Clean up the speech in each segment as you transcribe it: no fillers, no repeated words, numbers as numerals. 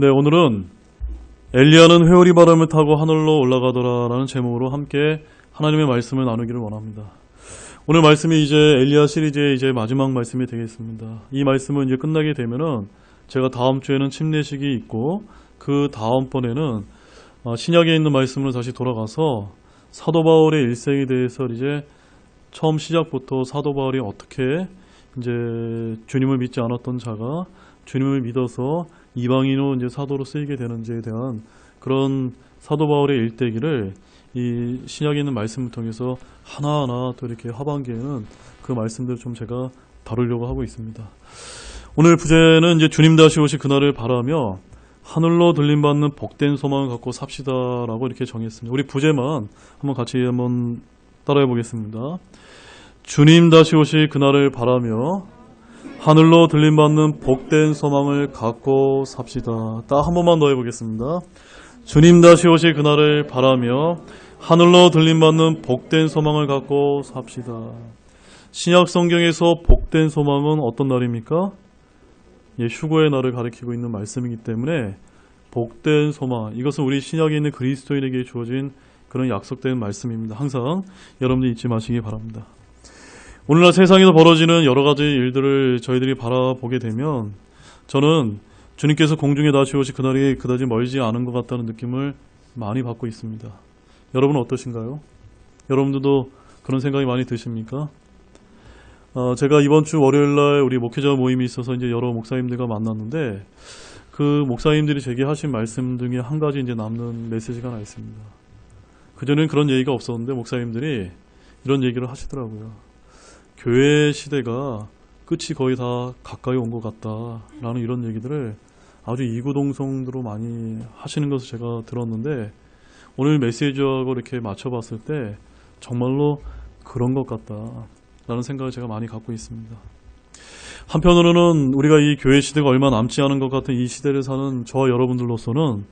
네, 오늘은 엘리야는 회오리 바람을 타고 하늘로 올라가더라라는 제목으로 함께 하나님의 말씀을 나누기를 원합니다. 오늘 말씀이 이제 엘리야 시리즈의 이제 마지막 말씀이 되겠습니다. 이 말씀은 이제 끝나게 되면은 제가 다음 주에는 침례식이 있고 그 다음번에는 신약에 있는 말씀으로 다시 돌아가서 사도 바울의 일생에 대해서 이제 처음 시작부터 사도 바울이 어떻게 이제 주님을 믿지 않았던 자가 주님을 믿어서 이방인으로 이제 사도로 쓰이게 되는지에 대한 그런 사도 바울의 일대기를 이 신약에 있는 말씀을 통해서 하나하나 또 이렇게 하반기에는 그 말씀들을 좀 제가 다루려고 하고 있습니다. 오늘 부제는 이제 주님 다시 오실 그날을 바라며 하늘로 들림받는 복된 소망을 갖고 삽시다라고 이렇게 정했습니다. 우리 부제만 같이 따라해 보겠습니다. 주님 다시 오실 그날을 바라며 하늘로 들림받는 복된 소망을 갖고 삽시다. 딱 한 번만 더 해보겠습니다. 주님 다시 오실 그날을 바라며 하늘로 들림받는 복된 소망을 갖고 삽시다. 신약 성경에서 복된 소망은 어떤 날입니까? 휴거의 날을 가리키고 있는 말씀이기 때문에 복된 소망, 이것은 우리 신약에 있는 그리스도인에게 주어진 그런 약속된 말씀입니다. 항상 여러분들 잊지 마시기 바랍니다. 오늘날 세상에서 벌어지는 여러 가지 일들을 저희들이 바라보게 되면 저는 주님께서 공중에 다시 오실 그날이 그다지 멀지 않은 것 같다는 느낌을 많이 받고 있습니다. 여러분은 어떠신가요? 여러분들도 그런 생각이 많이 드십니까? 제가 이번 주 월요일날 우리 목회자 모임이 있어서 이제 여러 목사님들과 만났는데 그 목사님들이 제게 하신 말씀 중에 한 가지 이제 남는 메시지가 하나 있습니다. 그전에는 그런 얘기가 없었는데 목사님들이 이런 얘기를 하시더라고요. 교회 시대가 끝이 거의 다 가까이 온 것 같다라는 이런 얘기들을 아주 이구동성으로 많이 하시는 것을 제가 들었는데 오늘 메시지하고 이렇게 맞춰봤을 때 정말로 그런 것 같다라는 생각을 제가 많이 갖고 있습니다. 한편으로는 우리가 이 교회 시대가 얼마 남지 않은 것 같은 이 시대를 사는 저와 여러분들로서는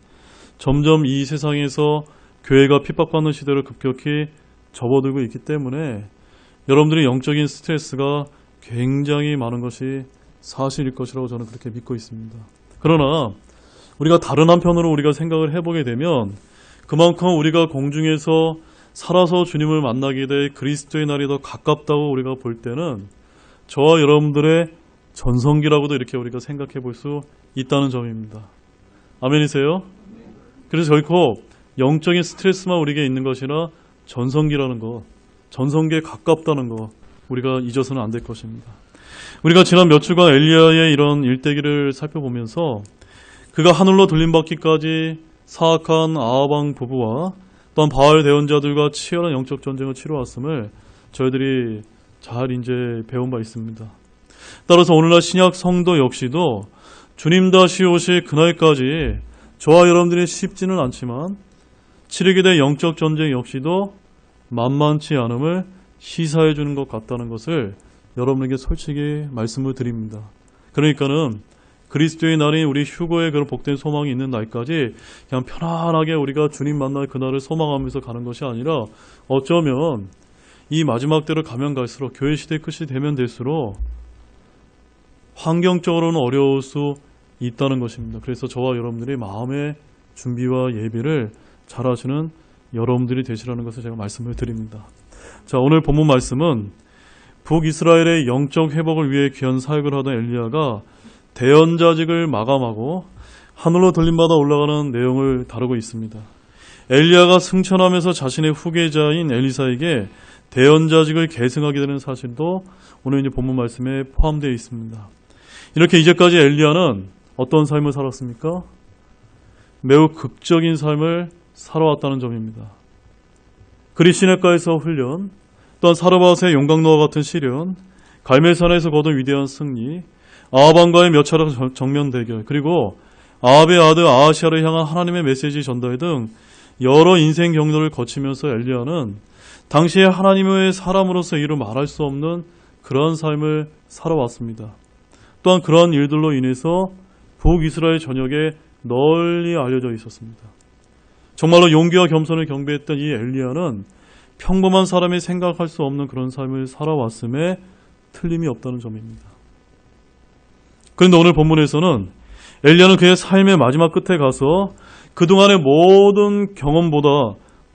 점점 이 세상에서 교회가 핍박받는 시대를 급격히 접어들고 있기 때문에 여러분들의 영적인 스트레스가 굉장히 많은 것이 사실일 것이라고 저는 그렇게 믿고 있습니다. 그러나 우리가 다른 한편으로 우리가 생각을 해보게 되면 그만큼 우리가 공중에서 살아서 주님을 만나게 될 그리스도의 날이 더 가깝다고 우리가 볼 때는 저와 여러분들의 전성기라고도 이렇게 우리가 생각해 볼 수 있다는 점입니다. 아멘이세요? 그래서 결코 영적인 스트레스만 우리에게 있는 것이나 전성기라는 것, 전성기에 가깝다는 거 우리가 잊어서는 안 될 것입니다. 우리가 지난 몇 주간 엘리야의 이런 일대기를 살펴보면서 그가 하늘로 들림받기까지 사악한 아합 부부와 또한 바알 대언자들과 치열한 영적 전쟁을 치러왔음을 저희들이 잘 이제 배운 바 있습니다. 따라서 오늘날 신약 성도 역시도 주님 다시 오실 그날까지 저와 여러분들이 쉽지는 않지만 치르게 될 영적 전쟁 역시도 만만치 않음을 시사해 주는 것 같다는 것을 여러분에게 솔직히 말씀을 드립니다. 그러니까는 그리스도의 날이 우리 휴거의 그런 복된 소망이 있는 날까지 그냥 편안하게 우리가 주님 만날 그날을 소망하면서 가는 것이 아니라 어쩌면 이 마지막 때를 가면 갈수록 교회 시대의 끝이 되면 될수록 환경적으로는 어려울 수 있다는 것입니다. 그래서 저와 여러분들이 마음의 준비와 예비를 잘 하시는 여러분들이 되시라는 것을 제가 말씀을 드립니다. 자, 오늘 본문 말씀은 북이스라엘의 영적 회복을 위해 귀한 사역을 하던 엘리야가 대언자직을 마감하고 하늘로 들림받아 올라가는 내용을 다루고 있습니다. 엘리야가 승천하면서 자신의 후계자인 엘리사에게 대언자직을 계승하게 되는 사실도 오늘 이제 본문 말씀에 포함되어 있습니다. 이렇게 이제까지 엘리야는 어떤 삶을 살았습니까? 매우 극적인 삶을 살아왔다는 점입니다. 그리 시냇가에서 훈련, 또한 사르밧의 용광로와 같은 시련, 갈멜산에서 거둔 위대한 승리, 아합왕과의 몇 차례 정면 대결, 그리고 아합의 아들 아하시아를 향한 하나님의 메시지 전달 등 여러 인생 경로를 거치면서 엘리야는 당시에 하나님의 사람으로서 이루 말할 수 없는 그런 삶을 살아왔습니다. 또한 그러한 일들로 인해서 북이스라엘 전역에 널리 알려져 있었습니다. 정말로 용기와 겸손을 경배했던 이 엘리야는 평범한 사람이 생각할 수 없는 그런 삶을 살아왔음에 틀림이 없다는 점입니다. 그런데 오늘 본문에서는 엘리야는 그의 삶의 마지막 끝에 가서 그동안의 모든 경험보다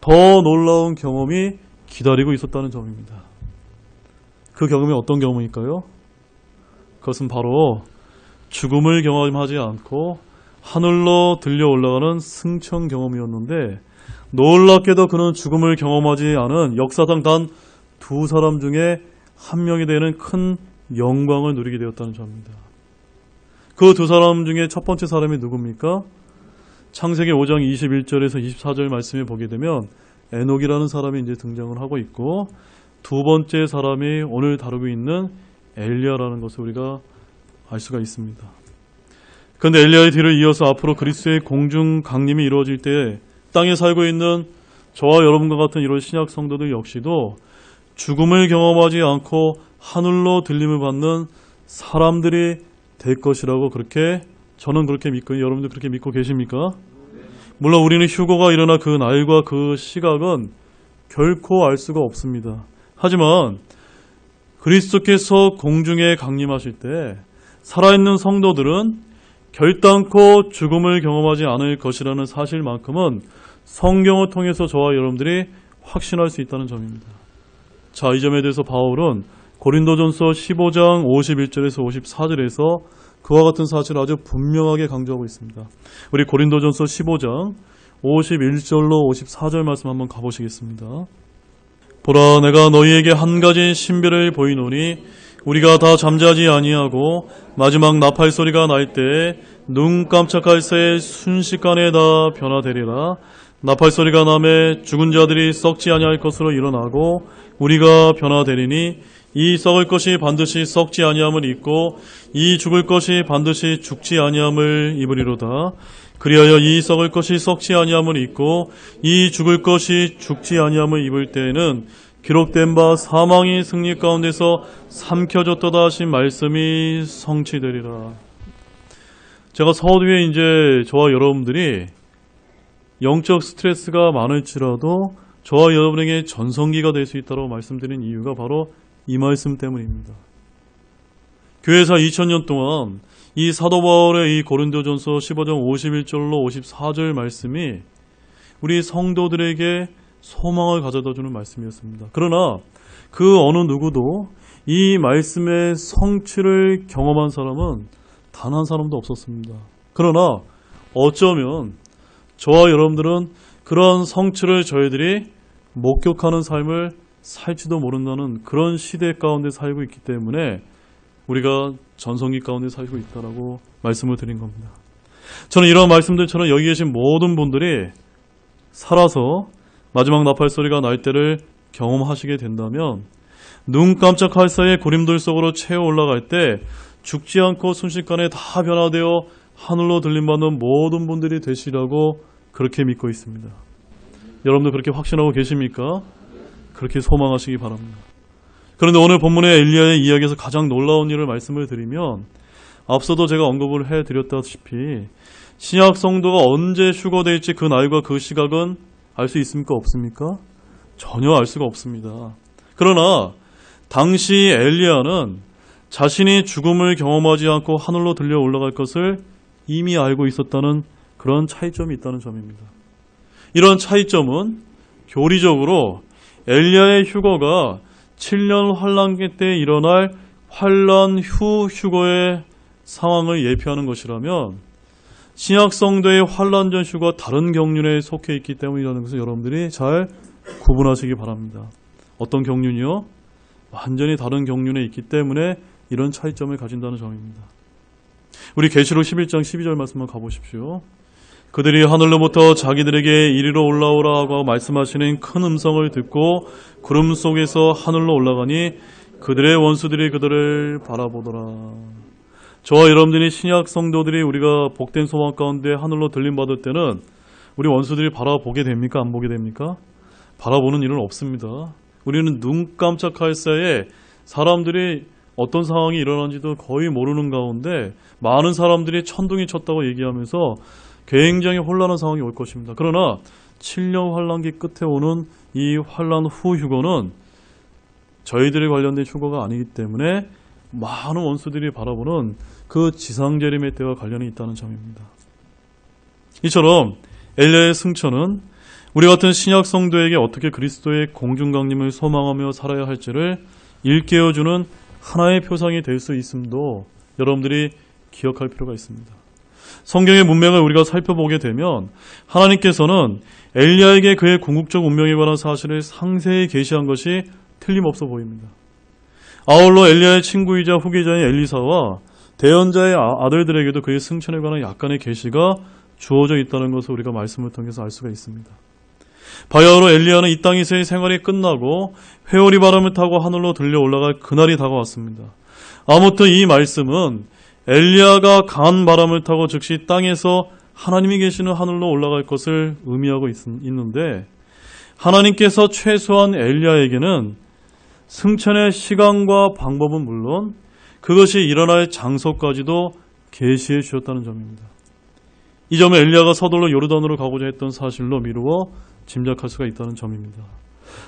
더 놀라운 경험이 기다리고 있었다는 점입니다. 그 경험이 어떤 경험일까요? 그것은 바로 죽음을 경험하지 않고 하늘로 들려 올라가는 승천 경험이었는데, 놀랍게도 그는 죽음을 경험하지 않은 역사상 단 두 사람 중에 한 명이 되는 큰 영광을 누리게 되었다는 점입니다. 그 두 사람 중에 첫 번째 사람이 누굽니까? 창세기 5장 21절에서 24절 말씀에 보게 되면 에녹이라는 사람이 이제 등장을 하고 있고, 두 번째 사람이 오늘 다루고 있는 엘리야라는 것을 우리가 알 수가 있습니다. 그런데 엘리야의 뒤를 이어서 앞으로 그리스도의 공중 강림이 이루어질 때 땅에 살고 있는 저와 여러분과 같은 이런 신약 성도들 역시도 죽음을 경험하지 않고 하늘로 들림을 받는 사람들이 될 것이라고 저는 그렇게 믿고, 여러분들 그렇게 믿고 계십니까? 물론 우리는 휴거가 일어나 그 날과 그 시각은 결코 알 수가 없습니다. 하지만 그리스도께서 공중에 강림하실 때 살아있는 성도들은 결단코 죽음을 경험하지 않을 것이라는 사실만큼은 성경을 통해서 저와 여러분들이 확신할 수 있다는 점입니다. 자, 이 점에 대해서 바울은 고린도전서 15장 51절에서 54절에서 그와 같은 사실을 아주 분명하게 강조하고 있습니다. 우리 고린도전서 15장 51절로 54절 말씀 한번 가보시겠습니다. 보라, 내가 너희에게 한 가지 신비를 보이노니 우리가 다 잠자지 아니하고 마지막 나팔 소리가 날 때 눈 깜짝할 새에 순식간에 다 변화되리라. 나팔 소리가 나매 죽은 자들이 썩지 아니할 것으로 일어나고 우리가 변화되리니 이 썩을 것이 반드시 썩지 아니함을 입고 이 죽을 것이 반드시 죽지 아니함을 입으리로다. 그리하여 이 썩을 것이 썩지 아니함을 입고 이 죽을 것이 죽지 아니함을 입을 때에는 기록된 바 사망이 승리 가운데서 삼켜졌도다 하신 말씀이 성취되리라. 제가 서두에 이제 저와 여러분들이 영적 스트레스가 많을지라도 저와 여러분에게 전성기가 될 수 있다고 말씀드린 이유가 바로 이 말씀 때문입니다. 교회사 2000년 동안 이 사도 바울의 이 고린도전서 15장 51절로 54절 말씀이 우리 성도들에게 소망을 가져다주는 말씀이었습니다. 그러나 그 어느 누구도 이 말씀의 성취를 경험한 사람은 단 한 사람도 없었습니다. 그러나 어쩌면 저와 여러분들은 그런 성취를 저희들이 목격하는 삶을 살지도 모른다는 그런 시대 가운데 살고 있기 때문에 우리가 전성기 가운데 살고 있다라고 말씀을 드린 겁니다. 저는 이런 말씀들처럼 여기 계신 모든 분들이 살아서 마지막 나팔 소리가 날 때를 경험하시게 된다면 눈 깜짝할 사이에 구름들 속으로 채워 올라갈 때 죽지 않고 순식간에 다 변화되어 하늘로 들림받는 모든 분들이 되시라고 그렇게 믿고 있습니다. 여러분들 그렇게 확신하고 계십니까? 그렇게 소망하시기 바랍니다. 그런데 오늘 본문의 엘리야의 이야기에서 가장 놀라운 일을 말씀을 드리면, 앞서도 제가 언급을 해드렸다시피 신약 성도가 언제 휴거될지 그 날과 그 시각은 알 수 있습니까? 없습니까? 전혀 알 수가 없습니다. 그러나 당시 엘리야는 자신이 죽음을 경험하지 않고 하늘로 들려 올라갈 것을 이미 알고 있었다는 그런 차이점이 있다는 점입니다. 이런 차이점은 교리적으로 엘리야의 휴거가 7년 환란기 때 일어날 환란 후 휴거의 상황을 예표하는 것이라면 신약 성도의 환란 전 휴거가 다른 경륜에 속해 있기 때문이라는 것을 여러분들이 잘 구분하시기 바랍니다. 어떤 경륜이요? 완전히 다른 경륜에 있기 때문에 이런 차이점을 가진다는 점입니다. 우리 계시록 11장 12절 말씀만 가보십시오. 그들이 하늘로부터 자기들에게 이리로 올라오라 하고 말씀하시는 큰 음성을 듣고 구름 속에서 하늘로 올라가니 그들의 원수들이 그들을 바라보더라. 저와 여러분들이 신약 성도들이 우리가 복된 소망 가운데 하늘로 들림받을 때는 우리 원수들이 바라보게 됩니까? 안 보게 됩니까? 바라보는 일은 없습니다. 우리는 눈 깜짝할 새에 사람들이 어떤 상황이 일어난지도 거의 모르는 가운데 많은 사람들이 천둥이 쳤다고 얘기하면서 굉장히 혼란한 상황이 올 것입니다. 그러나 7년 환란기 끝에 오는 이 환란 후 휴거는 저희들이 관련된 휴거가 아니기 때문에 많은 원수들이 바라보는 그 지상재림의 때와 관련이 있다는 점입니다. 이처럼 엘리야의 승천은 우리 같은 신약 성도에게 어떻게 그리스도의 공중강림을 소망하며 살아야 할지를 일깨워주는 하나의 표상이 될 수 있음도 여러분들이 기억할 필요가 있습니다. 성경의 문맥을 우리가 살펴보게 되면 하나님께서는 엘리야에게 그의 궁극적 운명에 관한 사실을 상세히 계시한 것이 틀림없어 보입니다. 아울러 엘리야의 친구이자 후계자인 엘리사와 대언자의 아들들에게도 그의 승천에 관한 약간의 계시가 주어져 있다는 것을 우리가 말씀을 통해서 알 수가 있습니다. 바야흐로 엘리야는 이 땅에서의 생활이 끝나고 회오리 바람을 타고 하늘로 들려 올라갈 그날이 다가왔습니다. 아무튼 이 말씀은 엘리야가 강한 바람을 타고 즉시 땅에서 하나님이 계시는 하늘로 올라갈 것을 의미하고 있는데, 하나님께서 최소한 엘리야에게는 승천의 시간과 방법은 물론 그것이 일어날 장소까지도 계시해 주셨다는 점입니다. 이 점은 엘리야가 서둘러 요르단으로 가고자 했던 사실로 미루어 짐작할 수가 있다는 점입니다.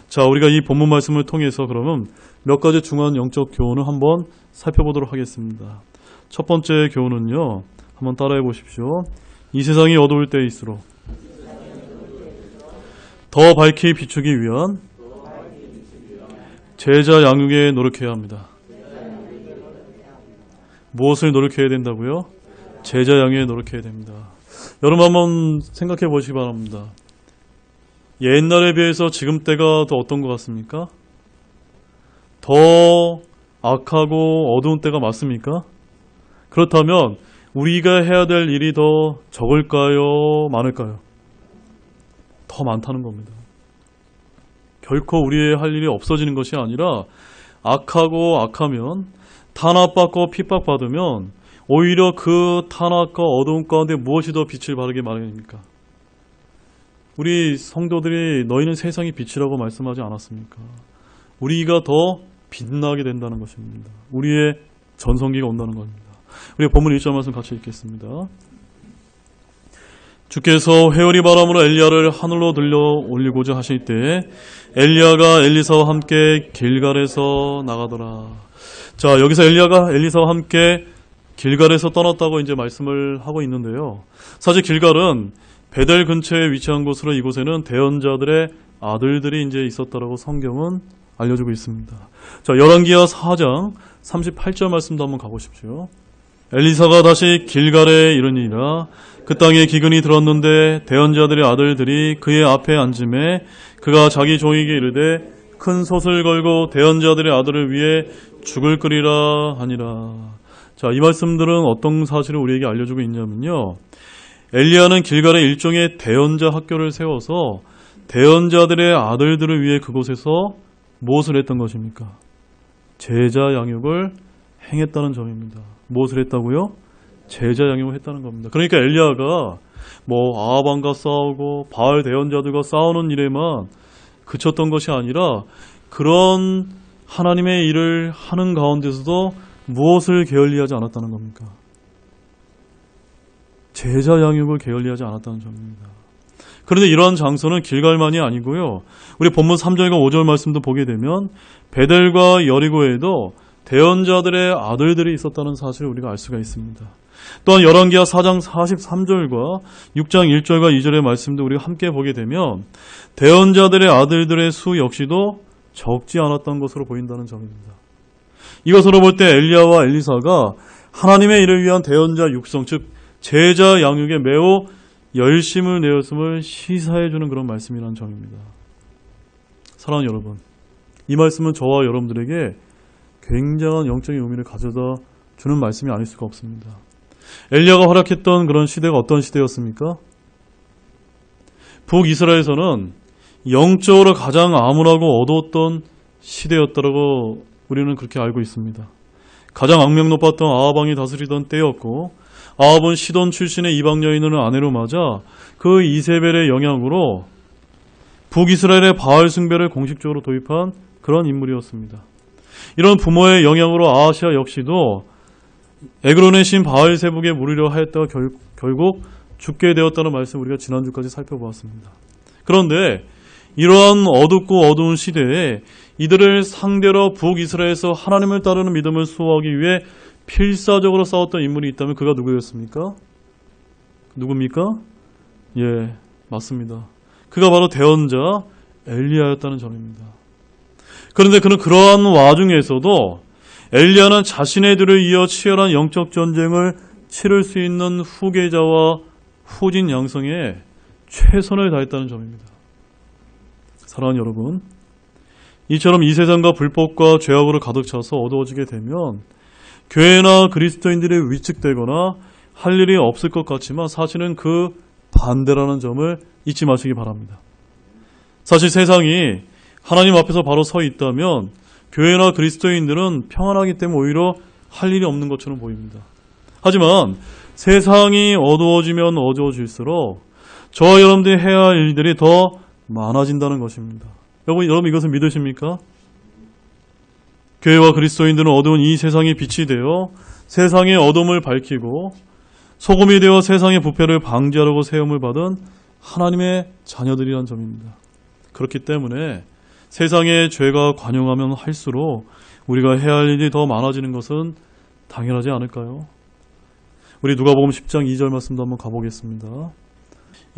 자, 우리가 이 본문 말씀을 통해서 그러면 몇 가지 중요한 영적 교훈을 한번 살펴보도록 하겠습니다. 첫 번째 교훈은요, 한번 따라해 보십시오. 이 세상이 어두울 때일수록 더 밝히 비추기 위한 제자 양육에 노력해야 합니다. 무엇을 노력해야 된다고요? 제자 양육에 노력해야 됩니다. 여러분 한번 생각해 보시기 바랍니다. 옛날에 비해서 지금 때가 더 어떤 것 같습니까? 더 악하고 어두운 때가 맞습니까? 그렇다면 우리가 해야 될 일이 더 적을까요? 많을까요? 더 많다는 겁니다. 결코 우리의 할 일이 없어지는 것이 아니라 악하고 악하면 탄압받고 핍박받으면 오히려 그 탄압과 어두운 가운데 무엇이 더 빛을 발하게 마련입니까? 우리 성도들이 너희는 세상의 빛이라고 말씀하지 않았습니까? 우리가 더 빛나게 된다는 것입니다. 우리의 전성기가 온다는 겁니다. 우리 본문 1절 말씀 같이 읽겠습니다. 주께서 회오리 바람으로 엘리야를 하늘로 들려 올리고자 하실 때 엘리야가 엘리사와 함께 길갈에서 나가더라. 자, 여기서 엘리야가 엘리사와 함께 길갈에서 떠났다고 이제 말씀을 하고 있는데요. 사실 길갈은 베델 근처에 위치한 곳으로 이곳에는 대언자들의 아들들이 이제 있었다라고 성경은 알려주고 있습니다. 자, 열왕기하 4장 38절 말씀도 한번 가보십시오. 엘리사가 다시 길갈에 이르니라. 그 땅에 기근이 들었는데 대언자들의 아들들이 그의 앞에 앉음에 그가 자기 종에게 이르되 큰 솥을 걸고 대언자들의 아들을 위해 죽을 끓이라 하니라. 자, 이 말씀들은 어떤 사실을 우리에게 알려주고 있냐면요, 엘리야는 길갈에 일종의 대언자 학교를 세워서 대언자들의 아들들을 위해 그곳에서 무엇을 했던 것입니까? 제자 양육을 행했다는 점입니다. 무엇을 했다고요? 제자 양육을 했다는 겁니다. 그러니까 엘리야가 아합왕과 싸우고 바알 대언자들과 싸우는 일에만 그쳤던 것이 아니라 그런 하나님의 일을 하는 가운데서도 무엇을 게을리하지 않았다는 겁니까? 제자 양육을 게을리하지 않았다는 점입니다. 그런데 이러한 장소는 길갈만이 아니고요, 우리 본문 3절과 5절 말씀도 보게 되면 베델과 여리고에도 대언자들의 아들들이 있었다는 사실을 우리가 알 수가 있습니다. 또한 열왕기하 4장 43절과 6장 1절과 2절의 말씀도 우리가 함께 보게 되면 대언자들의 아들들의 수 역시도 적지 않았던 것으로 보인다는 점입니다. 이것으로 볼 때 엘리야와 엘리사가 하나님의 일을 위한 대언자 육성, 즉 제자 양육에 매우 열심을 내었음을 시사해주는 그런 말씀이라는 점입니다. 사랑하는 여러분, 이 말씀은 저와 여러분들에게 굉장한 영적인 의미를 가져다 주는 말씀이 아닐 수가 없습니다. 엘리야가 활약했던 그런 시대가 어떤 시대였습니까? 북이스라엘에서는 영적으로 가장 암울하고 어두웠던 시대였다고 우리는 그렇게 알고 있습니다. 가장 악명 높았던 아합 왕이 다스리던 때였고, 아합은 시돈 출신의 이방 여인을 아내로 맞아 그 이세벨의 영향으로 북이스라엘의 바알 숭배를 공식적으로 도입한 그런 인물이었습니다. 이런 부모의 영향으로 아하시아 역시도 에그론의 신 바알세북에 물으려 하였다가 결국 죽게 되었다는 말씀 우리가 지난주까지 살펴보았습니다. 그런데 이러한 어둡고 어두운 시대에 이들을 상대로 북이스라엘에서 하나님을 따르는 믿음을 수호하기 위해 필사적으로 싸웠던 인물이 있다면 그가 누구였습니까? 누굽니까? 예, 맞습니다. 그가 바로 대언자 엘리야였다는 점입니다. 그런데 그는 그러한 와중에서도 엘리야는 자신의 뒤를 이어 치열한 영적 전쟁을 치를 수 있는 후계자와 후진 양성에 최선을 다했다는 점입니다. 사랑하는 여러분, 이처럼 이 세상과 불법과 죄악으로 가득 차서 어두워지게 되면 교회나 그리스도인들이 위축되거나 할 일이 없을 것 같지만 사실은 그 반대라는 점을 잊지 마시기 바랍니다. 사실 세상이 하나님 앞에서 바로 서 있다면 교회나 그리스도인들은 평안하기 때문에 오히려 할 일이 없는 것처럼 보입니다. 하지만 세상이 어두워지면 어두워질수록 저와 여러분들이 해야 할 일들이 더 많아진다는 것입니다. 여러분 이것을 믿으십니까? 교회와 그리스도인들은 어두운 이 세상의 빛이 되어 세상의 어둠을 밝히고 소금이 되어 세상의 부패를 방지하려고 세움을 받은 하나님의 자녀들이라는 점입니다. 그렇기 때문에 세상의 죄가 관영하면 할수록 우리가 해야 할 일이 더 많아지는 것은 당연하지 않을까요? 우리 누가복음 10장 2절 말씀도 한번 가보겠습니다.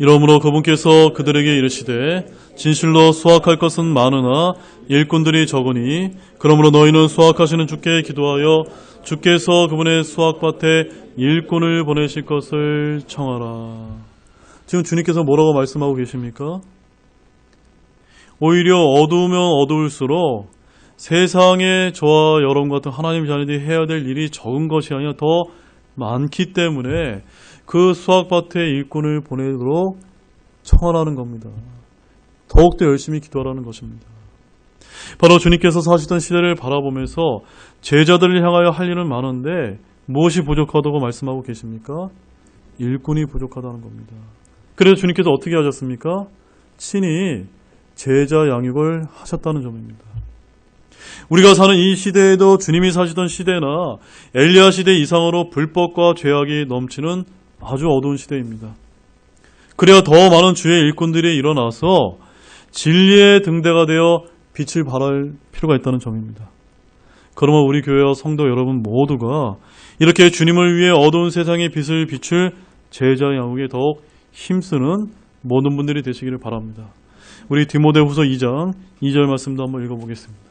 이러므로 그분께서 그들에게 이르시되 진실로 수확할 것은 많으나 일꾼들이 적으니 그러므로 너희는 수확하시는 주께 기도하여 주께서 그분의 수확밭에 일꾼을 보내실 것을 청하라. 지금 주님께서 뭐라고 말씀하고 계십니까? 오히려 어두우면 어두울수록 세상에 저와 여러분 같은 하나님 자녀들이 해야 될 일이 적은 것이 아니라 더 많기 때문에 그 수확밭에 일꾼을 보내도록 청하라는 겁니다. 더욱더 열심히 기도하라는 것입니다. 바로 주님께서 사시던 시대를 바라보면서 제자들을 향하여 할 일은 많은데 무엇이 부족하다고 말씀하고 계십니까? 일꾼이 부족하다는 겁니다. 그래서 주님께서 어떻게 하셨습니까? 친히 제자 양육을 하셨다는 점입니다. 우리가 사는 이 시대에도 주님이 사시던 시대나 엘리야 시대 이상으로 불법과 죄악이 넘치는 아주 어두운 시대입니다. 그래야 더 많은 주의 일꾼들이 일어나서 진리의 등대가 되어 빛을 발할 필요가 있다는 점입니다. 그러면 우리 교회와 성도 여러분 모두가 이렇게 주님을 위해 어두운 세상의 빛을 비출 제자 양육에 더욱 힘쓰는 모든 분들이 되시기를 바랍니다. 우리 디모데후서 2장 2절 말씀도 한번 읽어보겠습니다.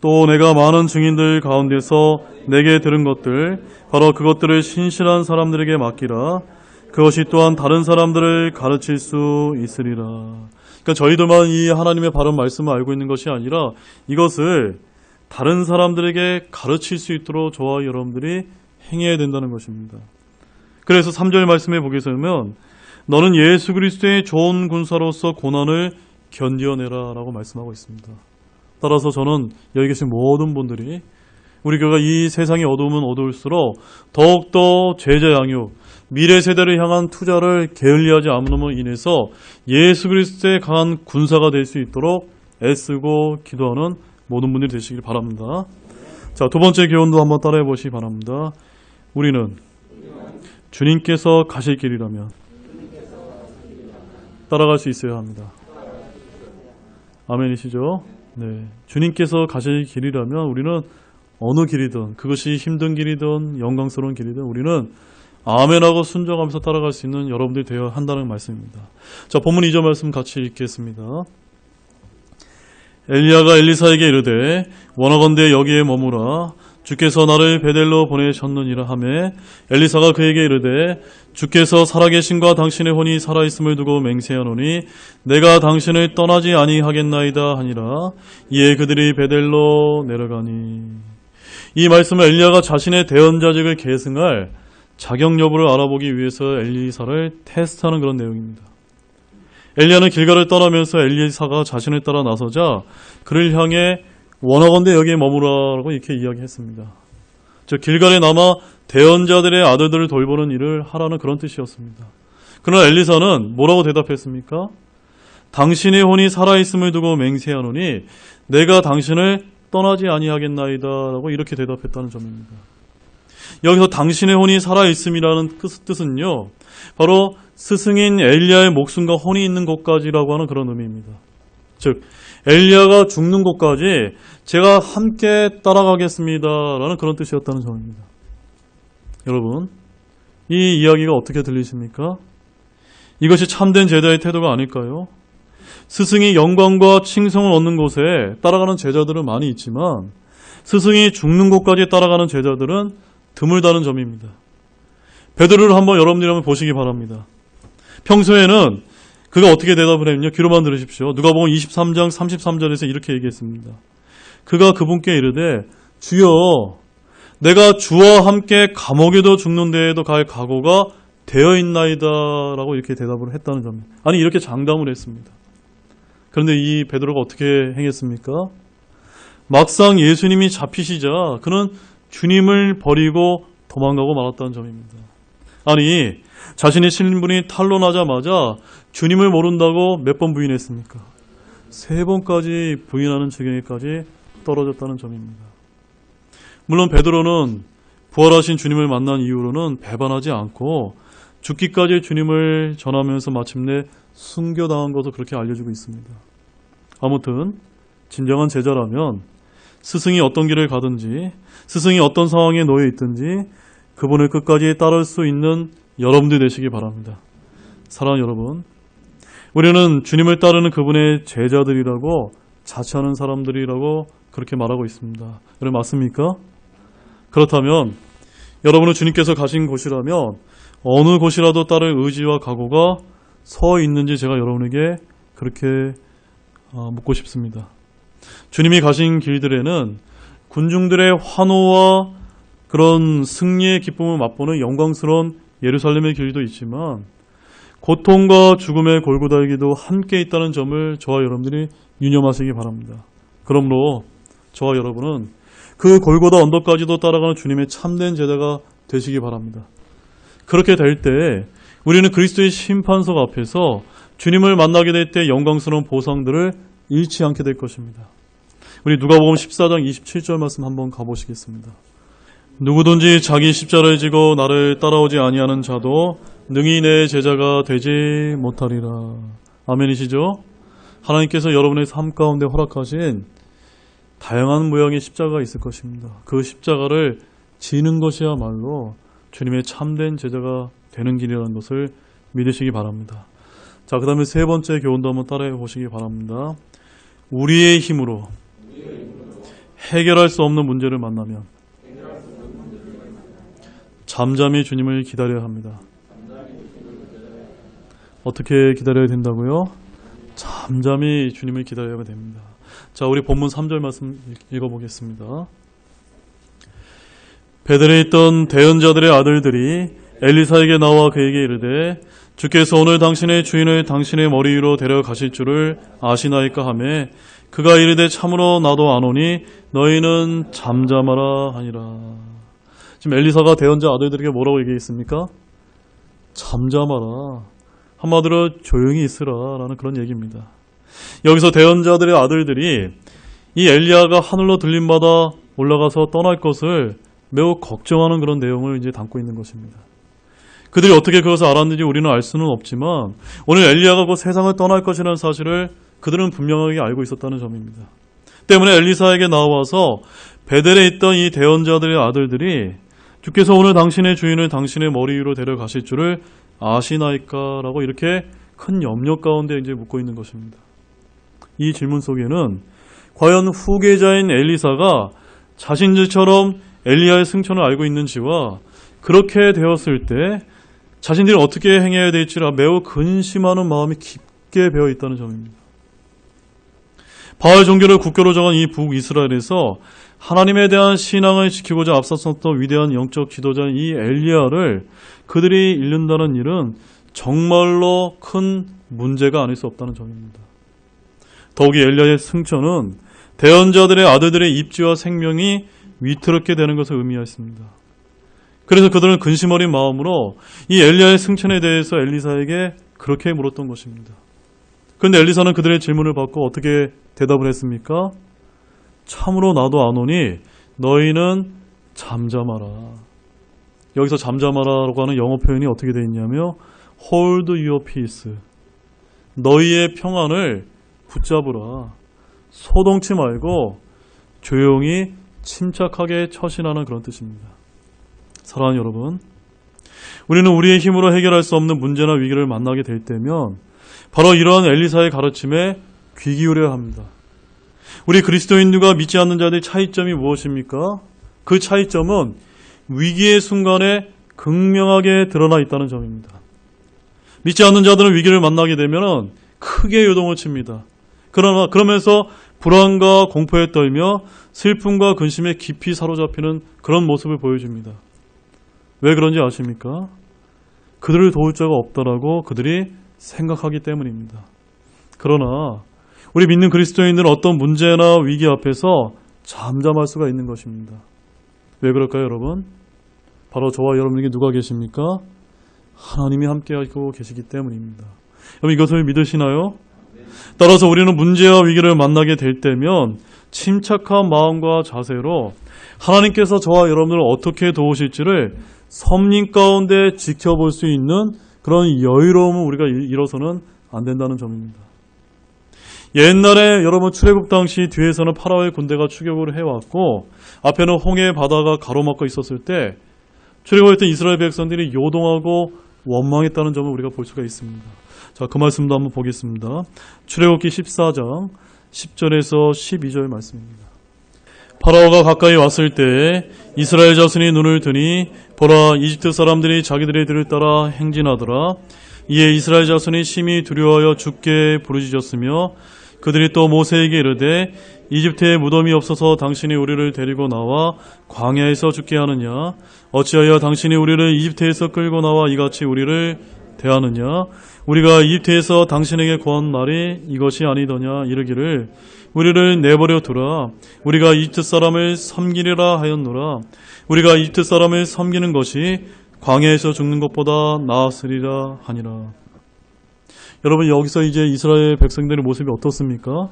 또 내가 많은 증인들 가운데서 내게 들은 것들 바로 그것들을 신실한 사람들에게 맡기라. 그것이 또한 다른 사람들을 가르칠 수 있으리라. 그러니까 저희들만 이 하나님의 바른 말씀을 알고 있는 것이 아니라 이것을 다른 사람들에게 가르칠 수 있도록 저와 여러분들이 행해야 된다는 것입니다. 그래서 3절 말씀에 보게 되면 너는 예수 그리스도의 좋은 군사로서 고난을 견디어내라 라고 말씀하고 있습니다. 따라서 저는 여기 계신 모든 분들이 우리 교회가 이 세상이 어두우면 어두울수록 더욱더 제자 양육, 미래 세대를 향한 투자를 게을리하지 않음으로 인해서 예수 그리스도의 강한 군사가 될 수 있도록 애쓰고 기도하는 모든 분들이 되시길 바랍니다. 자, 두 번째 교훈도 한번 따라해 보시기 바랍니다. 우리는 주님께서 가실 길이라면 따라갈 수 있어야 합니다. 아멘이시죠? 네, 주님께서 가실 길이라면 우리는 어느 길이든 그것이 힘든 길이든 영광스러운 길이든 우리는 아멘하고 순종하면서 따라갈 수 있는 여러분들이 되어야 한다는 말씀입니다. 자, 본문 2절 말씀 같이 읽겠습니다. 엘리야가 엘리사에게 이르되 원하건대 여기에 머무라 주께서 나를 베델로 보내셨느니라 하매 엘리사가 그에게 이르되 주께서 살아계신과 당신의 혼이 살아있음을 두고 맹세하노니 내가 당신을 떠나지 아니하겠나이다 하니라. 이에 그들이 베델로 내려가니. 이 말씀은 엘리야가 자신의 대언자직을 계승할 자격 여부를 알아보기 위해서 엘리사를 테스트하는 그런 내용입니다. 엘리야는 길갈을 떠나면서 엘리사가 자신을 따라 나서자 그를 향해 원하건대 여기에 머무라라고 이렇게 이야기했습니다. 즉 길갈에 남아 대언자들의 아들들을 돌보는 일을 하라는 그런 뜻이었습니다. 그러나 엘리사는 뭐라고 대답했습니까? 당신의 혼이 살아있음을 두고 맹세하노니 내가 당신을 떠나지 아니하겠나이다 라고 이렇게 대답했다는 점입니다. 여기서 당신의 혼이 살아있음이라는 뜻은요 바로 스승인 엘리야의 목숨과 혼이 있는 곳까지라고 하는 그런 의미입니다. 즉 엘리야가 죽는 곳까지 제가 함께 따라가겠습니다라는 그런 뜻이었다는 점입니다. 여러분, 이 이야기가 어떻게 들리십니까? 이것이 참된 제자의 태도가 아닐까요? 스승이 영광과 칭송을 얻는 곳에 따라가는 제자들은 많이 있지만 스승이 죽는 곳까지 따라가는 제자들은 드물다는 점입니다. 베드로를 한번 여러분들이 한번 보시기 바랍니다. 평소에는 그가 어떻게 대답을 했냐? 귀로만 들으십시오. 누가복음 23장 33절에서 이렇게 얘기했습니다. 그가 그분께 이르되 주여 내가 주와 함께 감옥에도 죽는 데에도 갈 각오가 되어 있나이다 라고 이렇게 대답을 했다는 점입니다. 아니 이렇게 장담을 했습니다. 그런데 이 베드로가 어떻게 행했습니까? 막상 예수님이 잡히시자 그는 주님을 버리고 도망가고 말았다는 점입니다. 아니 자신의 신분이 탄로나자마자 주님을 모른다고 몇 번 부인했습니까? 3번까지 부인하는 지경에까지 떨어졌다는 점입니다. 물론 베드로는 부활하신 주님을 만난 이후로는 배반하지 않고 죽기까지 주님을 전하면서 마침내 순교당한 것으로 그렇게 알려지고 있습니다. 아무튼 진정한 제자라면 스승이 어떤 길을 가든지 스승이 어떤 상황에 놓여 있든지 그분을 끝까지 따를 수 있는 여러분들 되시기 바랍니다. 사랑하는 여러분, 우리는 주님을 따르는 그분의 제자들이라고 자처하는 사람들이라고 그렇게 말하고 있습니다. 여러분 맞습니까? 그렇다면 여러분은 주님께서 가신 곳이라면 어느 곳이라도 따를 의지와 각오가 서 있는지 제가 여러분에게 그렇게 묻고 싶습니다. 주님이 가신 길들에는 군중들의 환호와 그런 승리의 기쁨을 맛보는 영광스러운 예루살렘의 길도 있지만 고통과 죽음의 골고다의 길도 함께 있다는 점을 저와 여러분들이 유념하시기 바랍니다. 그러므로 저와 여러분은 그 골고다 언덕까지도 따라가는 주님의 참된 제자가 되시기 바랍니다. 그렇게 될 때 우리는 그리스도의 심판석 앞에서 주님을 만나게 될 때 영광스러운 보상들을 잃지 않게 될 것입니다. 우리 누가복음 14장 27절 말씀 한번 가보시겠습니다. 누구든지 자기 십자가를 지고 나를 따라오지 아니하는 자도 능히 내 제자가 되지 못하리라. 아멘이시죠? 하나님께서 여러분의 삶 가운데 허락하신 다양한 모양의 십자가가 있을 것입니다. 그 십자가를 지는 것이야말로 주님의 참된 제자가 되는 길이라는 것을 믿으시기 바랍니다. 자, 그 다음에 3번째 교훈도 한번 따라해 보시기 바랍니다. 우리의 힘으로 해결할 수 없는 문제를 만나면 잠잠히 주님을 기다려야 합니다. 어떻게 기다려야 된다고요? 잠잠히 주님을 기다려야 됩니다. 자, 우리 본문 3절 말씀 읽어보겠습니다. 베델에 있던 대언자들의 아들들이 엘리사에게 나와 그에게 이르되 주께서 오늘 당신의 주인을 당신의 머리 위로 데려가실 줄을 아시나이까 하매 그가 이르되 참으로 나도 아노니 너희는 잠잠하라 하니라. 지금 엘리사가 대언자 아들들에게 뭐라고 얘기했습니까? 잠잠하라. 한마디로 조용히 있으라 라는 그런 얘기입니다. 여기서 대언자들의 아들들이 이 엘리야가 하늘로 들림받아 올라가서 떠날 것을 매우 걱정하는 그런 내용을 이제 담고 있는 것입니다. 그들이 어떻게 그것을 알았는지 우리는 알 수는 없지만 오늘 엘리야가 그 세상을 떠날 것이라는 사실을 그들은 분명하게 알고 있었다는 점입니다. 때문에 엘리사에게 나와서 베델에 있던 이 대언자들의 아들들이 주께서 오늘 당신의 주인을 당신의 머리 위로 데려가실 줄을 아시나이까? 라고 이렇게 큰 염려 가운데 이제 묻고 있는 것입니다. 이 질문 속에는 과연 후계자인 엘리사가 자신들처럼 엘리야의 승천을 알고 있는지와 그렇게 되었을 때 자신들이 어떻게 행해야 될지라 매우 근심하는 마음이 깊게 배어 있다는 점입니다. 바알 종교를 국교로 정한 이 북이스라엘에서 하나님에 대한 신앙을 지키고자 앞서섰던 위대한 영적 지도자인 이 엘리야를 그들이 잃는다는 일은 정말로 큰 문제가 아닐 수 없다는 점입니다. 더욱이 엘리야의 승천은 대언자들의 아들들의 입지와 생명이 위태롭게 되는 것을 의미했습니다. 그래서 그들은 근심 어린 마음으로 이 엘리야의 승천에 대해서 엘리사에게 그렇게 물었던 것입니다. 그런데 엘리사는 그들의 질문을 받고 어떻게 대답을 했습니까? 참으로 나도 아노니 너희는 잠잠하라. 여기서 잠잠하라고 하는 영어 표현이 어떻게 되어 있냐면 hold your peace. 너희의 평안을 붙잡으라. 소동치 말고 조용히 침착하게 처신하는 그런 뜻입니다. 사랑하는 여러분, 우리는 우리의 힘으로 해결할 수 없는 문제나 위기를 만나게 될 때면 바로 이러한 엘리사의 가르침에 귀 기울여야 합니다. 우리 그리스도인들과 믿지 않는 자들의 차이점이 무엇입니까? 그 차이점은 위기의 순간에 극명하게 드러나 있다는 점입니다. 믿지 않는 자들은 위기를 만나게 되면 크게 요동을 칩니다. 그러면서 불안과 공포에 떨며 슬픔과 근심에 깊이 사로잡히는 그런 모습을 보여줍니다. 왜 그런지 아십니까? 그들을 도울 자가 없다라고 그들이 생각하기 때문입니다. 그러나 우리 믿는 그리스도인들은 어떤 문제나 위기 앞에서 잠잠할 수가 있는 것입니다. 왜 그럴까요, 여러분? 바로 저와 여러분에게 누가 계십니까? 하나님이 함께하고 계시기 때문입니다. 여러분, 이것을 믿으시나요? 따라서 우리는 문제와 위기를 만나게 될 때면 침착한 마음과 자세로 하나님께서 저와 여러분을 어떻게 도우실지를 섭리 가운데 지켜볼 수 있는 그런 여유로움을 우리가 잃어서는 안 된다는 점입니다. 옛날에 여러분 출애굽 당시 뒤에서는 파라오의 군대가 추격을 해왔고 앞에는 홍해 바다가 가로막고 있었을 때 출애굽했던 이스라엘 백성들이 요동하고 원망했다는 점을 우리가 볼 수가 있습니다. 자, 그 말씀도 한번 보겠습니다. 출애굽기 14장 10절에서 12절 말씀입니다. 파라오가 가까이 왔을 때 이스라엘 자손이 눈을 드니 보라, 이집트 사람들이 자기들의 뒤를 따라 행진하더라. 이에 이스라엘 자손이 심히 두려워하여 주께 부르짖었으며 그들이 또 모세에게 이르되 이집트에 무덤이 없어서 당신이 우리를 데리고 나와 광야에서 죽게 하느냐? 어찌하여 당신이 우리를 이집트에서 끌고 나와 이같이 우리를 대하느냐? 우리가 이집트에서 당신에게 구한 말이 이것이 아니더냐? 이르기를 우리를 내버려 두라. 우리가 이집트 사람을 섬기리라 하였노라. 우리가 이집트 사람을 섬기는 것이 광야에서 죽는 것보다 나았으리라 하니라. 여러분, 여기서 이제 이스라엘 백성들의 모습이 어떻습니까?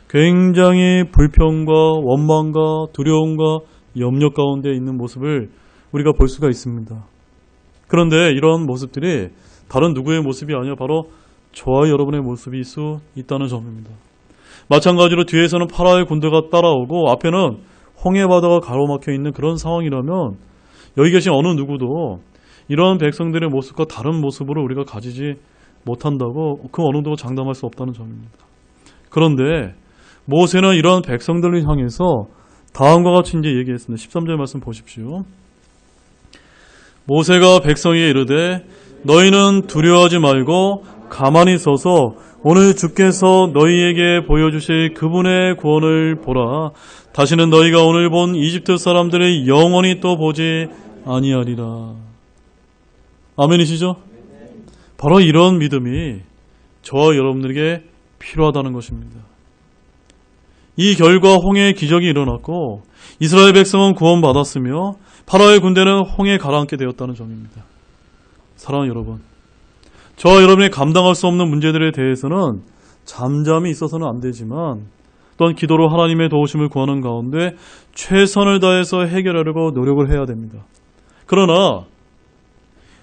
굉장히 불평과 원망과 두려움과 염려 가운데 있는 모습을 우리가 볼 수가 있습니다. 그런데 이런 모습들이 다른 누구의 모습이 아니라 바로 저와 여러분의 모습일 수 있다는 점입니다. 마찬가지로 뒤에서는 파라오의 군대가 따라오고 앞에는 홍해 바다가 가로막혀 있는 그런 상황이라면 여기 계신 어느 누구도 이런 백성들의 모습과 다른 모습으로 우리가 가지지 못한다고 그 어느 누구도 장담할 수 없다는 점입니다. 그런데 모세는 이런 백성들을 향해서 다음과 같이 이제 얘기했습니다. 13절 말씀 보십시오. 모세가 백성에게 이르되 너희는 두려워하지 말고 가만히 서서 오늘 주께서 너희에게 보여주실 그분의 구원을 보라. 다시는 너희가 오늘 본 이집트 사람들의 영원히 또 보지 아니하리라. 아멘이시죠? 바로 이런 믿음이 저와 여러분들에게 필요하다는 것입니다. 이 결과 홍해의 기적이 일어났고 이스라엘 백성은 구원받았으며 파라오의 군대는 홍해에 가라앉게 되었다는 점입니다. 사랑하는 여러분, 저와 여러분이 감당할 수 없는 문제들에 대해서는 잠잠히 있어서는 안 되지만 또한 기도로 하나님의 도우심을 구하는 가운데 최선을 다해서 해결하려고 노력을 해야 됩니다. 그러나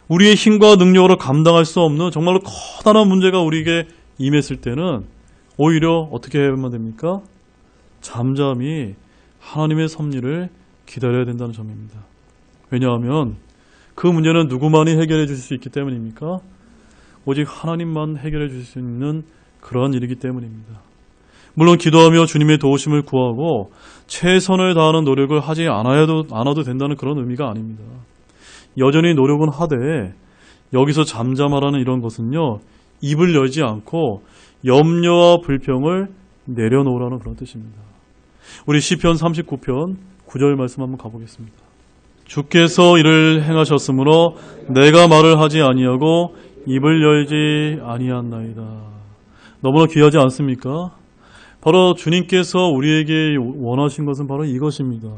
우리의 힘과 능력으로 감당할 수 없는 정말로 커다란 문제가 우리에게 임했을 때는 오히려 어떻게 해야만 됩니까? 잠잠히 하나님의 섭리를 기다려야 된다는 점입니다. 왜냐하면 그 문제는 누구만이 해결해 주실 수 있기 때문입니까? 오직 하나님만 해결해 주실 수 있는 그러한 일이기 때문입니다. 물론 기도하며 주님의 도우심을 구하고 최선을 다하는 노력을 하지 않아도 된다는 그런 의미가 아닙니다. 여전히 노력은 하되 여기서 잠잠하라는 이런 것은요, 입을 열지 않고 염려와 불평을 내려놓으라는 그런 뜻입니다. 우리 시편 39편 9절 말씀 한번 가보겠습니다. 주께서 이를 행하셨으므로 내가 말을 하지 아니하고 입을 열지 아니한나이다. 너무나 귀하지 않습니까? 바로 주님께서 우리에게 원하신 것은 바로 이것입니다.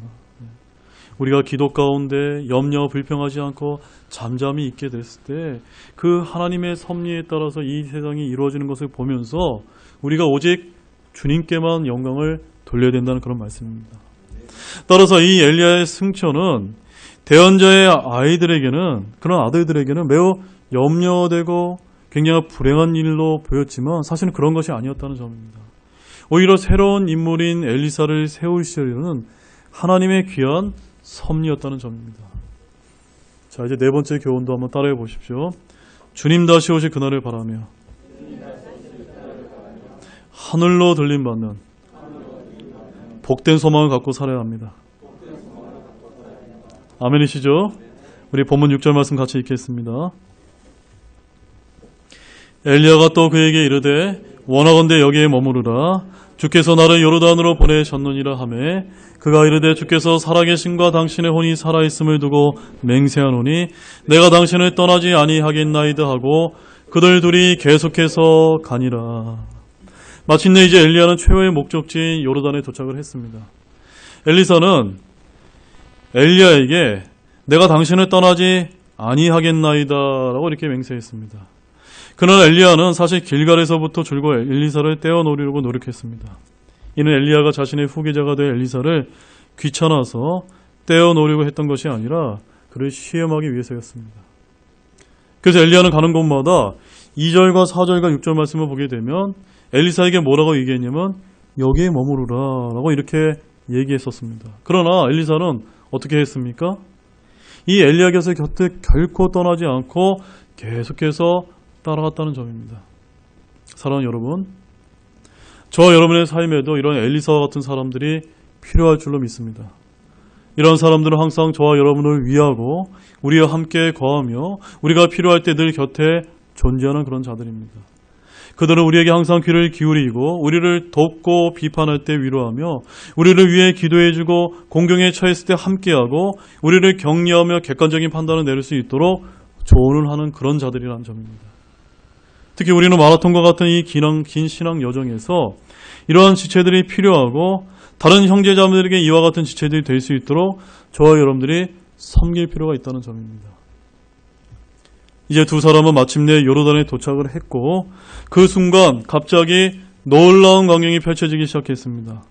우리가 기도 가운데 염려 불평하지 않고 잠잠히 있게 됐을 때 그 하나님의 섭리에 따라서 이 세상이 이루어지는 것을 보면서 우리가 오직 주님께만 영광을 돌려야 된다는 그런 말씀입니다. 따라서 이 엘리야의 승천은 대언자의 아이들에게는, 그런 아들들에게는 매우 염려되고 굉장히 불행한 일로 보였지만 사실은 그런 것이 아니었다는 점입니다. 오히려 새로운 인물인 엘리사를 세우시려는 하나님의 귀한 섭리였다는 점입니다. 자, 이제 네 번째 교훈도 한번 따라해 보십시오. 주님 다시 오실 그날을 바라며 하늘로 들림받는 복된 소망을 갖고 살아야 합니다. 아멘이시죠? 우리 본문 6절 말씀 같이 읽겠습니다. 엘리야가 또 그에게 이르되 원하건대 여기에 머무르라. 주께서 나를 요르단으로 보내셨느니라 하매 그가 이르되 주께서 살아계심과 당신의 혼이 살아있음을 두고 맹세하노니 내가 당신을 떠나지 아니하겠나이다 하고 그들 둘이 계속해서 가니라. 마침내 이제 엘리야는 최후의 목적지인 요르단에 도착을 했습니다. 엘리사는 엘리야에게 내가 당신을 떠나지 아니하겠나이다 라고 이렇게 맹세했습니다. 그러나 엘리야는 사실 길갈에서부터 줄곧 엘리사를 떼어놓으려고 노력했습니다. 이는 엘리야가 자신의 후계자가 될 엘리사를 귀찮아서 떼어놓으려고 했던 것이 아니라 그를 시험하기 위해서였습니다. 그래서 엘리야는 가는 곳마다 2절과 4절과 6절 말씀을 보게 되면 엘리사에게 뭐라고 얘기했냐면 여기에 머무르라 라고 이렇게 얘기했었습니다. 그러나 엘리사는 어떻게 했습니까? 이 엘리야 곁에 결코 떠나지 않고 계속해서 따라갔다는 점입니다. 사랑하는 여러분, 저와 여러분의 삶에도 이런 엘리사와 같은 사람들이 필요할 줄로 믿습니다. 이런 사람들은 항상 저와 여러분을 위하고 우리와 함께 거하며 우리가 필요할 때 늘 곁에 존재하는 그런 자들입니다. 그들은 우리에게 항상 귀를 기울이고 우리를 돕고 비판할 때 위로하며 우리를 위해 기도해주고 공경에 처했을 때 함께하고 우리를 격려하며 객관적인 판단을 내릴 수 있도록 조언을 하는 그런 자들이라는 점입니다. 특히 우리는 마라톤과 같은 이 긴 신앙 여정에서 이러한 지체들이 필요하고 다른 형제자매들에게 이와 같은 지체들이 될 수 있도록 저와 여러분들이 섬길 필요가 있다는 점입니다. 이제 두 사람은 마침내 요르단에 도착을 했고 그 순간 갑자기 놀라운 광경이 펼쳐지기 시작했습니다.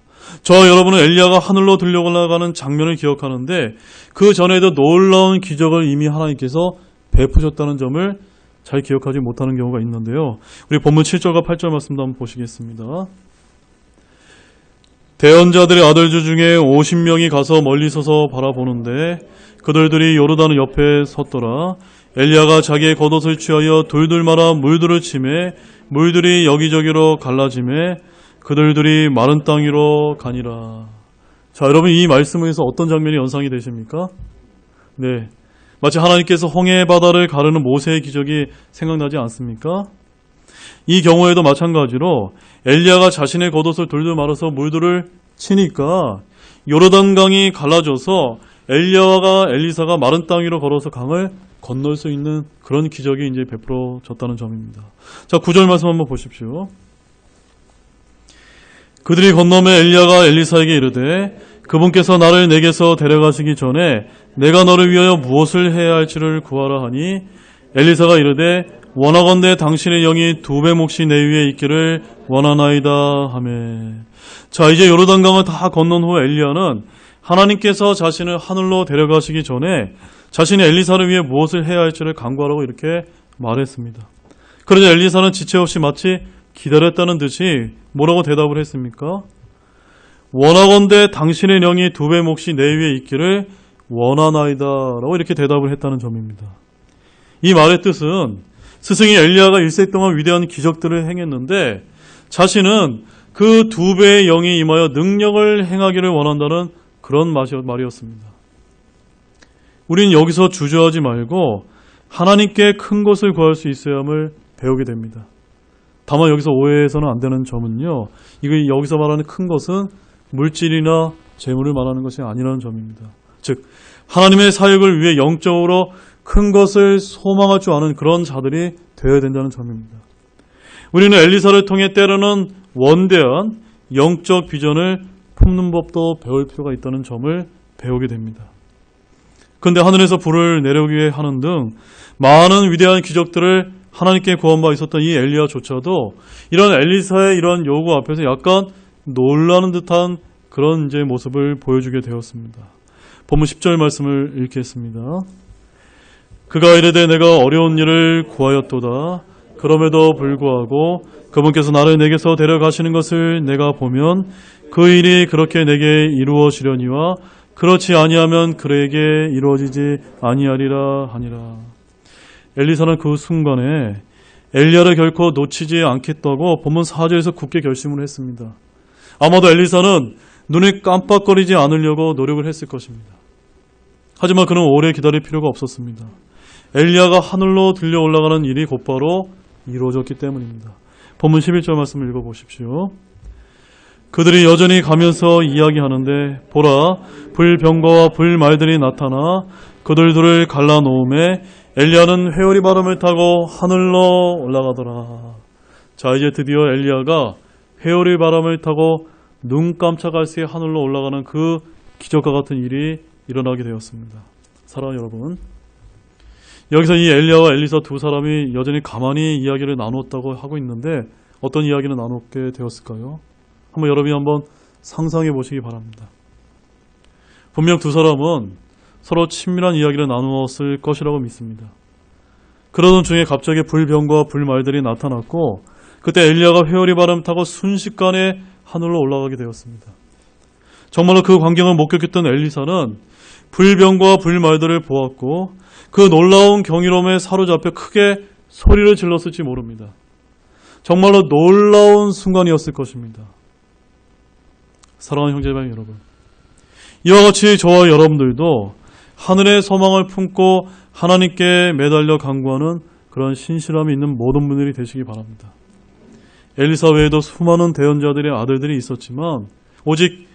저와 여러분은 엘리야가 하늘로 들려 올라가는 장면을 기억하는데 그 전에도 놀라운 기적을 이미 하나님께서 베푸셨다는 점을 잘 기억하지 못하는 경우가 있는데요. 우리 본문 7절과 8절 말씀도 한번 보시겠습니다. 대언자들의 아들들 중에 50명이 가서 멀리 서서 바라보는데 그들들이 요르단 옆에 섰더라. 엘리야가 자기의 겉옷을 취하여 둘둘 말아 물들을 치매 물들이 여기저기로 갈라지매 그들들이 마른 땅 위로 가니라. 자, 여러분 이 말씀에서 어떤 장면이 연상이 되십니까? 네, 마치 하나님께서 홍해 바다를 가르는 모세의 기적이 생각나지 않습니까? 이 경우에도 마찬가지로 엘리야가 자신의 겉옷을 둘둘 말아서 물들을 치니까 요르단강이 갈라져서 엘리야와 엘리사가 마른 땅 위로 걸어서 강을 건널 수 있는 그런 기적이 이제 베풀어졌다는 점입니다. 자, 9절 말씀 한번 보십시오. 그들이 건너매 엘리야가 엘리사에게 이르되 그분께서 나를 내게서 데려가시기 전에 내가 너를 위하여 무엇을 해야 할지를 구하라 하니 엘리사가 이르되 원하건대 당신의 영이 2배 몫이 내 위에 있기를 원하나이다 하매. 자, 이제 요르단강을 다 건넌 후 엘리야는 하나님께서 자신을 하늘로 데려가시기 전에 자신이 엘리사를 위해 무엇을 해야 할지를 간구하라고 이렇게 말했습니다. 그러자 엘리사는 지체 없이 마치 기다렸다는 듯이 뭐라고 대답을 했습니까? 원하건대 당신의 영이 2배 몫이 내 위에 있기를 원하나이다 라고 이렇게 대답을 했다는 점입니다. 이 말의 뜻은 스승이 엘리야가 1세 동안 위대한 기적들을 행했는데 자신은 그 2배의 영이 임하여 능력을 행하기를 원한다는 그런 말이었습니다. 우리는 여기서 주저하지 말고 하나님께 큰 것을 구할 수 있어야 함을 배우게 됩니다. 다만 여기서 오해해서는 안 되는 점은요, 이거 여기서 말하는 큰 것은 물질이나 재물을 말하는 것이 아니라는 점입니다. 즉 하나님의 사역을 위해 영적으로 큰 것을 소망할 줄 아는 그런 자들이 되어야 된다는 점입니다. 우리는 엘리사를 통해 때로는 원대한 영적 비전을 품는 법도 배울 필요가 있다는 점을 배우게 됩니다. 그런데 하늘에서 불을 내려오기 위해 하는 등 많은 위대한 기적들을 하나님께 구한 바 있었던 이 엘리야조차도 이런 엘리사의 이런 요구 앞에서 약간 놀라는 듯한 그런 이제 모습을 보여주게 되었습니다. 본문 10절 말씀을 읽겠습니다. 그가 이르되 내가 어려운 일을 구하였도다. 그럼에도 불구하고 그분께서 나를 내게서 데려가시는 것을 내가 보면 그 일이 그렇게 내게 이루어지려니와 그렇지 아니하면 그에게 이루어지지 아니하리라 하니라. 엘리사는 그 순간에 엘리야를 결코 놓치지 않겠다고 본문 4절에서 굳게 결심을 했습니다. 아마도 엘리사는 눈을 깜빡거리지 않으려고 노력을 했을 것입니다. 하지만 그는 오래 기다릴 필요가 없었습니다. 엘리야가 하늘로 들려 올라가는 일이 곧바로 이루어졌기 때문입니다. 본문 11절 말씀을 읽어보십시오. 그들이 여전히 가면서 이야기하는데 보라, 불병거와 불말들이 나타나 그들 둘을 갈라놓음에 엘리야는 회오리 바람을 타고 하늘로 올라가더라. 자, 이제 드디어 엘리야가 회오리 바람을 타고 눈 깜짝할 새에 하늘로 올라가는 그 기적과 같은 일이 일어나게 되었습니다. 사랑하는 여러분, 여기서 이 엘리야와 엘리사 두 사람이 여전히 가만히 이야기를 나누었다고 하고 있는데 어떤 이야기를 나누게 되었을까요? 여러분이 한번 상상해 보시기 바랍니다. 분명 두 사람은 서로 친밀한 이야기를 나누었을 것이라고 믿습니다. 그러던 중에 갑자기 불병과 불말들이 나타났고 그때 엘리야가 회오리 바람 타고 순식간에 하늘로 올라가게 되었습니다. 정말로 그 광경을 목격했던 엘리사는 불병과 불말들을 보았고 그 놀라운 경이로움에 사로잡혀 크게 소리를 질렀을지 모릅니다. 정말로 놀라운 순간이었을 것입니다. 사랑하는 형제자매 여러분, 이와 같이 저와 여러분들도 하늘의 소망을 품고 하나님께 매달려 간구하는 그런 신실함이 있는 모든 분들이 되시기 바랍니다. 엘리사 외에도 수많은 대언자들의 아들들이 있었지만 오직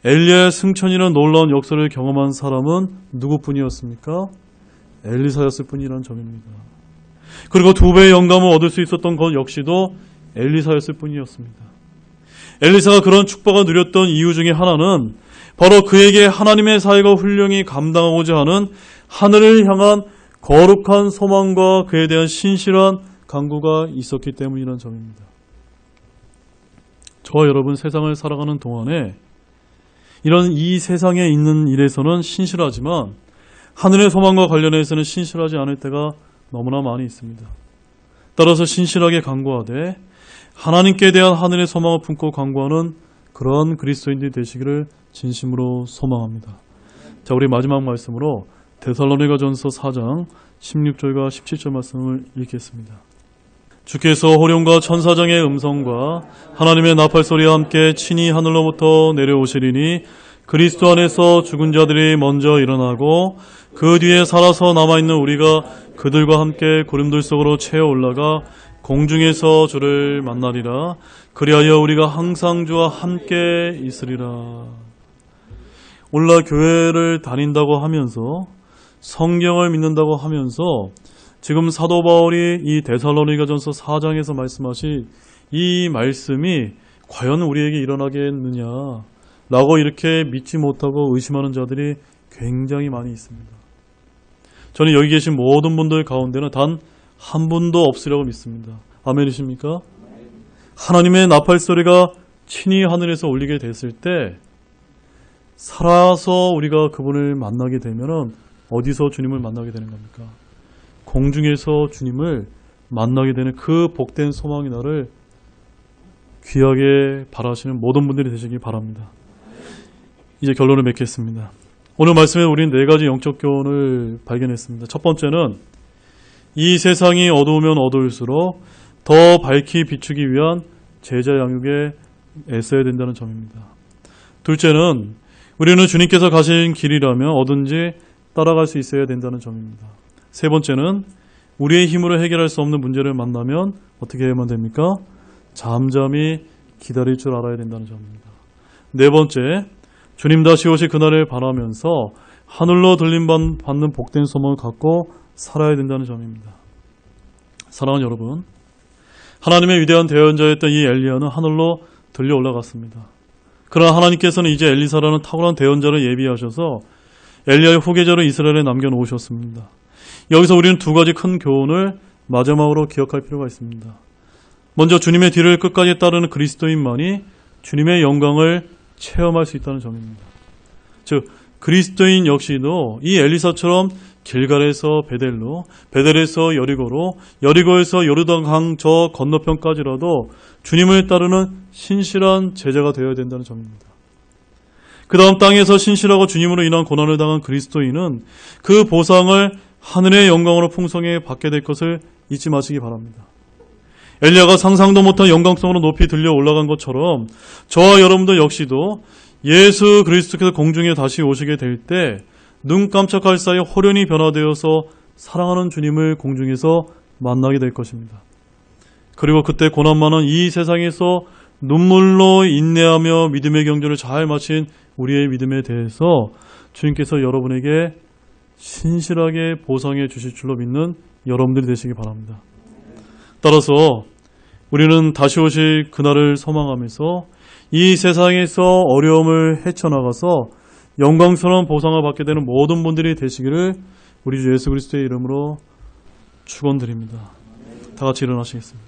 엘리야의 승천이라는 놀라운 역사를 경험한 사람은 누구뿐이었습니까? 엘리사였을 뿐이라는 점입니다. 그리고 두 배의 영감을 얻을 수 있었던 것 역시도 엘리사였을 뿐이었습니다. 엘리사가 그런 축복을 누렸던 이유 중에 하나는 바로 그에게 하나님의 사역을 훌륭히 감당하고자 하는 하늘을 향한 거룩한 소망과 그에 대한 신실한 간구가 있었기 때문이라는 점입니다. 저와 여러분 세상을 살아가는 동안에 이런 이 세상에 있는 일에서는 신실하지만 하늘의 소망과 관련해서는 신실하지 않을 때가 너무나 많이 있습니다. 따라서 신실하게 간구하되 하나님께 대한 하늘의 소망을 품고 간구하는 그런 그리스도인들이 되시기를 진심으로 소망합니다. 자, 우리 마지막 말씀으로 데살로니가전서 4장 16절과 17절 말씀을 읽겠습니다. 주께서 호령과 천사장의 음성과 하나님의 나팔소리와 함께 친히 하늘로부터 내려오시리니 그리스도 안에서 죽은 자들이 먼저 일어나고 그 뒤에 살아서 남아있는 우리가 그들과 함께 구름들 속으로 채어 올라가 공중에서 주를 만나리라. 그리하여 우리가 항상 주와 함께 있으리라. 오늘날 교회를 다닌다고 하면서 성경을 믿는다고 하면서 지금 사도 바울이 이 데살로니가전서 4장에서 말씀하신 이 말씀이 과연 우리에게 일어나겠느냐 라고 이렇게 믿지 못하고 의심하는 자들이 굉장히 많이 있습니다. 저는 여기 계신 모든 분들 가운데는 단 한 분도 없으리라고 믿습니다. 아멘이십니까? 하나님의 나팔소리가 친히 하늘에서 울리게 됐을 때 살아서 우리가 그분을 만나게 되면 어디서 주님을 만나게 되는 겁니까? 공중에서 주님을 만나게 되는 그 복된 소망의 날을 귀하게 바라시는 모든 분들이 되시기 바랍니다. 이제 결론을 맺겠습니다. 오늘 말씀에 우리는 네 가지 영적 교훈을 발견했습니다. 첫 번째는 이 세상이 어두우면 어두울수록 더 밝히 비추기 위한 제자 양육에 애써야 된다는 점입니다. 둘째는 우리는 주님께서 가신 길이라면 어딘지 따라갈 수 있어야 된다는 점입니다. 세 번째는 우리의 힘으로 해결할 수 없는 문제를 만나면 어떻게 해야만 됩니까? 잠잠히 기다릴 줄 알아야 된다는 점입니다. 네 번째, 주님 다시 오실 그날을 바라면서 하늘로 들림받는 복된 소망을 갖고 살아야 된다는 점입니다. 사랑하는 여러분, 하나님의 위대한 대언자였던 이 엘리야는 하늘로 들려 올라갔습니다. 그러나 하나님께서는 이제 엘리사라는 탁월한 대언자를 예비하셔서 엘리야의 후계자로 이스라엘에 남겨놓으셨습니다. 여기서 우리는 두 가지 큰 교훈을 마지막으로 기억할 필요가 있습니다. 먼저 주님의 뒤를 끝까지 따르는 그리스도인만이 주님의 영광을 체험할 수 있다는 점입니다. 즉 그리스도인 역시도 이 엘리사처럼 길갈에서 베델로, 베델에서 여리고로, 여리고에서 요르단 강 저 건너편까지라도 주님을 따르는 신실한 제자가 되어야 된다는 점입니다. 그 다음 땅에서 신실하고 주님으로 인한 고난을 당한 그리스도인은 그 보상을 하늘의 영광으로 풍성히 받게 될 것을 잊지 마시기 바랍니다. 엘리야가 상상도 못한 영광성으로 높이 들려 올라간 것처럼 저와 여러분들 역시도 예수 그리스도께서 공중에 다시 오시게 될 때 눈 깜짝할 사이 호련히 변화되어서 사랑하는 주님을 공중에서 만나게 될 것입니다. 그리고 그때 고난 많은 이 세상에서 눈물로 인내하며 믿음의 경주를 잘 마친 우리의 믿음에 대해서 주님께서 여러분에게 신실하게 보상해 주실 줄로 믿는 여러분들이 되시기 바랍니다. 따라서 우리는 다시 오실 그날을 소망하면서 이 세상에서 어려움을 헤쳐나가서 영광스러운 보상을 받게 되는 모든 분들이 되시기를 우리 주 예수 그리스도의 이름으로 축원드립니다. 다 같이 일어나시겠습니다.